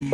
ఈ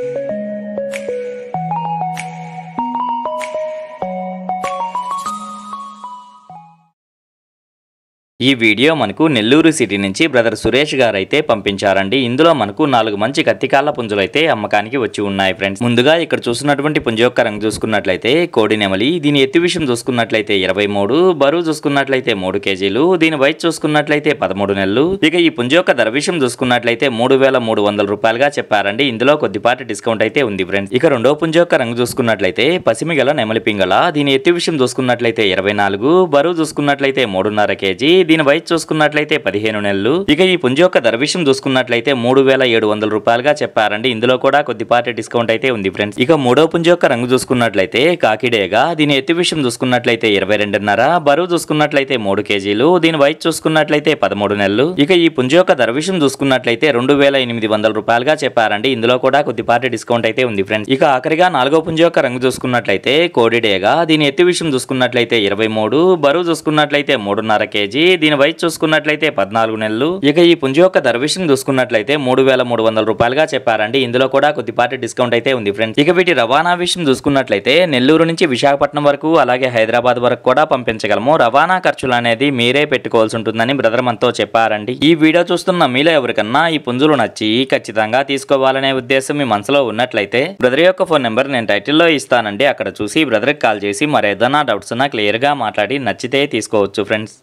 వీడియో మనకు నెల్లూరు సిటీ నుంచి బ్రదర్ సురేష్ గారు అయితే పంపించారండి. ఇందులో మనకు 4 మంచి కత్తికాళ్ళ పుంజులు అయితే అమ్మకానికి వచ్చి ఉన్నాయి ఫ్రెండ్స్. ముందుగా ఇక్కడ చూస్తున్నటువంటి పుంజు యొక్క రంగు చూసుకున్నట్లయితే కోడి నెమలి. దీని ఎత్తు విషయం చూసుకున్నట్లయితే 23, బరువు చూసుకున్నట్లయితే 3 కేజీలు, దీని వయసు చూసుకున్నట్లయితే 13 నెలలు. ఇక ఈ పుంజు యొక్క ధర విషయం చూసుకున్నట్లయితే 3,300 రూపాయలుగా చెప్పారండి. ఇందులో కొద్దిపాటి డిస్కౌంట్ అయితే ఉంది ఫ్రెండ్స్. ఇక రెండో పుంజు యొక్క రంగు చూసుకున్నట్లయితే పసిమిగల నెమలి పింగళ. దీని ఎత్తు విషయం చూసుకున్నట్లయితే 24, బరువు చూసుకున్నట్లయితే 3.5 కేజీ, దీని వయసు చూసుకున్నట్లయితే 15 నెలలు. ఇక ఈ పుంజు యొక్క ధర విషయం చూసుకున్నట్లయితే 3,700 రూపాయలుగా చెప్పారండి. ఇందులో కూడా కొద్దిపాటి డిస్కౌంట్ అయితే ఉంది ఫ్రెండ్స్. ఇక మూడో పుంజు యొక్క రంగు చూసుకున్నట్లయితే కాకిడేగా. దీని ఎత్తు విషయం చూసుకున్నట్లయితే 22.5, బరువు చూసుకున్నట్లయితే 3 కేజీలు, దీని వయసు చూసుకున్నట్లయితే 13 నెలలు. ఇక ఈ పుంజు యొక్క ధర విషయం చూసుకున్నట్లయితే 2,800 రూపాయలుగా చెప్పారండి. ఇందులో కూడా కొద్దిపాటి డిస్కౌంట్ అయితే ఉంది ఫ్రెండ్స్. ఇక ఆఖరిగా నాలుగో పుంజు యొక్క రంగు చూసుకున్నట్లయితే కోడిడేగా. దీని ఎత్తు విషయం చూసుకున్నట్లయితే 23, బరువు చూసుకున్నట్లయితే 3.5 కేజీ, దీని వయసు చూసుకున్నట్లయితే 14 నెలలు. ఇక ఈ పుంజు యొక్క ధర విషయం చూసుకున్నట్లయితే 3,300 రూపాయలుగా చెప్పారండి. ఇందులో కూడా కొద్దిపాటి డిస్కౌంట్ అయితే ఉంది ఫ్రెండ్స్. ఇక వీటి రవాణా విషయం చూసుకున్నట్లయితే నెల్లూరు నుంచి విశాఖపట్నం వరకు అలాగే హైదరాబాద్ వరకు కూడా పంపించగలము. రవాణా ఖర్చులు అనేది మీరే పెట్టుకోవాల్సి ఉంటుందని బ్రదర్ మనతో చెప్పారండి. ఈ వీడియో చూస్తున్న మీలో ఎవరికన్నా ఈ పుంజులు నచ్చి ఖచ్చితంగా తీసుకోవాలనే ఉద్దేశం మీ మనసులో ఉన్నట్లయితే బ్రదర్ యొక్క ఫోన్ నెంబర్ నేను టైటిల్లో ఇస్తానండి. అక్కడ చూసి బ్రదర్కి కాల్ చేసి మరేదన్నా డౌట్స్ ఉన్నా క్లియర్ గా మాట్లాడి నచ్చితే తీసుకోవచ్చు ఫ్రెండ్స్.